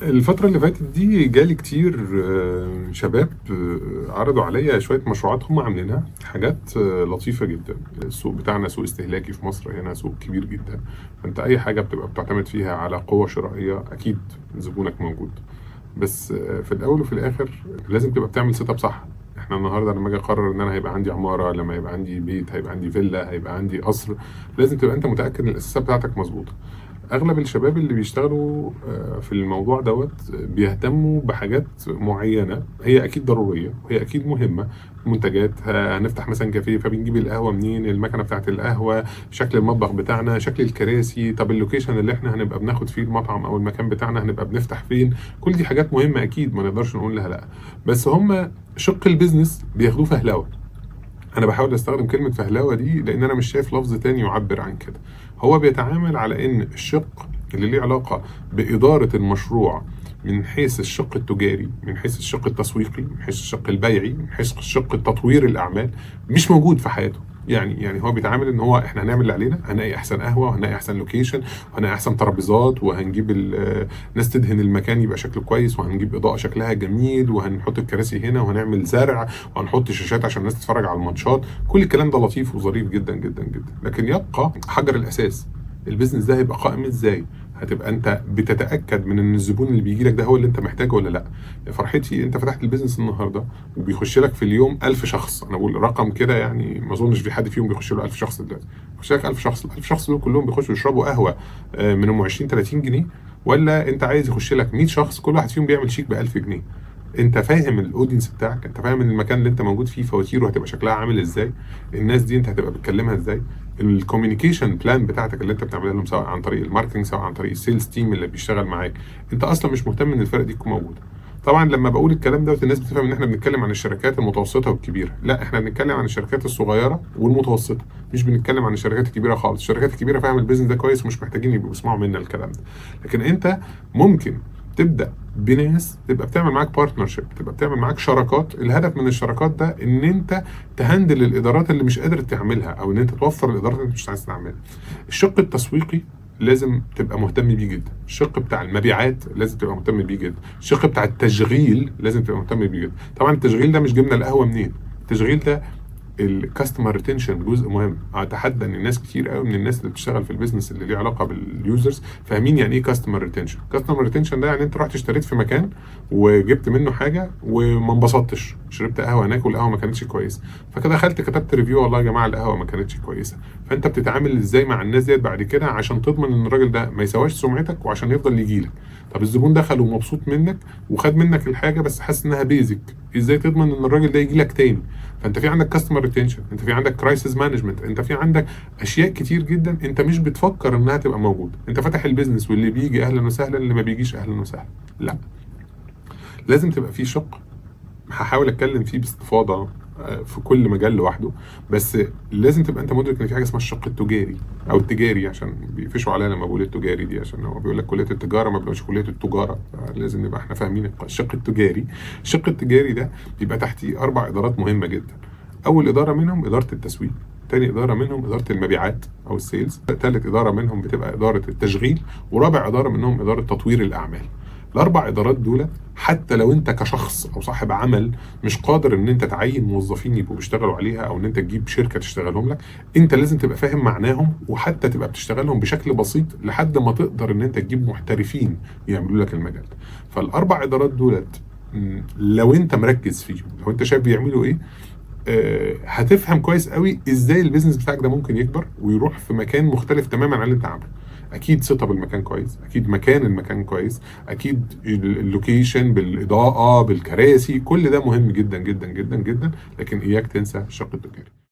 الفترة اللي فاتت دي جالي كتير شباب عرضوا عليا شوية مشروعات هم عاملينها، حاجات لطيفة جدا. السوق بتاعنا سوق استهلاكي في مصر، هنا سوق كبير جدا، فانت اي حاجة بتبقى بتعتمد فيها على قوة شرائية اكيد زبونك موجود. بس في الاول وفي الاخر لازم تبقى بتعمل سيت اب صح. احنا النهارده لما اجي اقرر ان انا هيبقى عندي عمارة، لما يبقى عندي بيت، هيبقى عندي فيلا، هيبقى عندي قصر، لازم تبقى انت متأكد ان الاساسات بتاعتك مظبوطة. اغلب الشباب اللي بيشتغلوا في الموضوع بيهتموا بحاجات معينه، هي اكيد ضروريه وهي اكيد مهمه. منتجات، هنفتح مثلا كافيه فبنجيب القهوه منين، المكنه بتاعت القهوه، شكل المطبخ بتاعنا، شكل الكراسي، طب اللوكيشن اللي احنا هنبقى بناخد فيه المطعم او المكان بتاعنا هنبقى بنفتح فين. كل دي حاجات مهمه اكيد ما نقدرش نقول لها لا، بس هم شق البيزنس بياخدوه فهلوه. انا بحاول استخدم كلمة فهلوة دي لان انا مش شايف لفظ تاني يعبر عن كده. هو بيتعامل على ان الشق اللي ليه علاقة بإدارة المشروع من حيث الشق التجاري، من حيث الشق التسويقي، من حيث الشق البيعي، من حيث الشق التطوير الأعمال، مش موجود في حياته. يعني هو بيتعامل ان هو احنا هنعمل اللي علينا، هنلاقي احسن قهوه، وهنلاقي احسن لوكيشن، وهنلاقي احسن ترابيزات، وهنجيب ناس تدهن المكان يبقى شكله كويس، وهنجيب اضاءه شكلها جميل، وهنحط الكراسي هنا، وهنعمل زرع، وهنحط شاشات عشان الناس تتفرج على الماتشات. كل الكلام ده لطيف وظريف جدا جدا جدا، لكن يبقى حجر الاساس البيزنس ده هيبقى قائم ازاي. هتبقى انت بتتاكد من ان الزبون اللي بيجي لك ده هو اللي انت محتاجه ولا لا. يا فرحتي انت فتحت البيزنس النهارده وبيخش لك في اليوم 1000 شخص، انا بقول رقم كده يعني ما اظنش في حد فيهم بيخش له 1000 شخص دلوقتي. بيخش لك 1000 شخص، ال 1000 شخص دول كلهم بيخشوا يشربوا قهوه من ام 20 30 جنيه، ولا انت عايز يخش لك 100 شخص كل واحد فيهم بيعمل شيك ب 1000 جنيه؟ انت فاهم الاودينس بتاعك، انت فاهم ان المكان اللي انت موجود فيه فواتيره هتبقى شكلها عامل ازاي، الناس دي انت هتبقى بتكلمها ازاي، الكوميونيكيشن بلان بتاعتك اللي انت بتعملها لهم سواء عن طريق الماركتنج سواء عن طريق السيلز تيم اللي بيشتغل معاك. انت اصلا مش مهتم ان الفرق دي تكون موجوده. طبعا لما بقول الكلام دوت الناس بتفهم ان احنا بنتكلم عن الشركات المتوسطه والكبيره، لا احنا بنتكلم عن الشركات الصغيره والمتوسطه، مش بنتكلم عن الشركات الكبيره خالص. الشركات الكبيره فاهم البيزنس ده كويس ومش محتاجين يبقوا يسمعوا منا الكلام ده. لكن انت ممكن تبدا بناس تبقى بتعمل معاك بارتنرشيب، تبقى بتعمل معاك شراكات. الهدف من الشراكات ده ان انت تهندل الادارات اللي مش قادر تعملها، او ان انت توفر الادارات اللي انت مش عايز تعملها. الشق التسويقي لازم تبقى مهتم بيه جدا، الشق بتاع المبيعات لازم تبقى مهتم بيه جدا، الشق بتاع التشغيل لازم تبقى مهتم بيه جدا. طبعا التشغيل ده مش جبنا القهوه منين، التشغيل ده الكاستمر ريتنشن جزء مهم. اتحدى ان الناس كتير قوي من الناس اللي بتشتغل في البيزنس اللي ليه علاقه باليوزرز فاهمين يعني ايه كاستمر ريتنشن. كاستمر ريتنشن ده يعني انت رحت اشتريت في مكان وجبت منه حاجه وما انبسطتش، شربت قهوه هناك والقهوه ما كانتش كويسه، فكده دخلت كتبت ريفيو والله يا جماعه القهوه ما كانتش كويسه. فانت بتتعامل ازاي مع الناس ديت بعد كده عشان تضمن ان الراجل ده ما يسواش سمعتك وعشان يفضل يجي لك. طب الزبون دخل ومبسوط منك وخد منك الحاجه بس حاسس انها بيزك، ازاي تضمن ان الراجل ده يجي لك تاني؟ فانت في عندك كاستمر ريتنشن، انت في عندك كرايسيس مانجمنت، انت في عندك اشياء كتير جدا انت مش بتفكر انها تبقى موجوده. انت فاتح البيزنس واللي بيجي اهلا وسهلا، اللي ما بيجيش اهلا وسهلا. لا، لازم تبقى في شق هحاول اتكلم فيه باستفاضه في كل مجال لوحده، بس لازم تبقى انت مدرك ان في حاجه اسمها الشق التجاري او التجاري، عشان بيقفشوا عليا لما بقول التجاري دي، عشان هو بيقول لك كليه التجاره ما بيبقاش كليه التجاره، لازم نبقى احنا فاهمين الشق التجاري. الشق التجاري ده بيبقى تحتيه 4 ادارات مهمه جدا. اول اداره منهم اداره التسويق، تاني اداره منهم اداره المبيعات او السيلز، تالت اداره منهم بتبقى اداره التشغيل، ورابع اداره منهم اداره تطوير الاعمال. الاربع ادارات دول حتى لو انت كشخص او صاحب عمل مش قادر ان انت تعين موظفين يبقوا بيشتغلوا عليها، او ان انت تجيب شركه تشتغلهم لك، انت لازم تبقى فاهم معناهم، وحتى تبقى بتشتغلهم بشكل بسيط لحد ما تقدر ان انت تجيب محترفين يعملوا لك المجال ده. فالاربع ادارات دولت لو انت مركز فيهم، لو انت شايف بيعملوا ايه، هتفهم كويس قوي ازاي البيزنس بتاعك ده ممكن يكبر ويروح في مكان مختلف تماما عن اللي انت عامله. اكيد سيت اب المكان كويس، اكيد مكان المكان كويس، اكيد اللوكيشن بالاضاءه بالكراسي، كل ده مهم جدا جدا جدا جدا، لكن اياك تنسى الشق التجاري.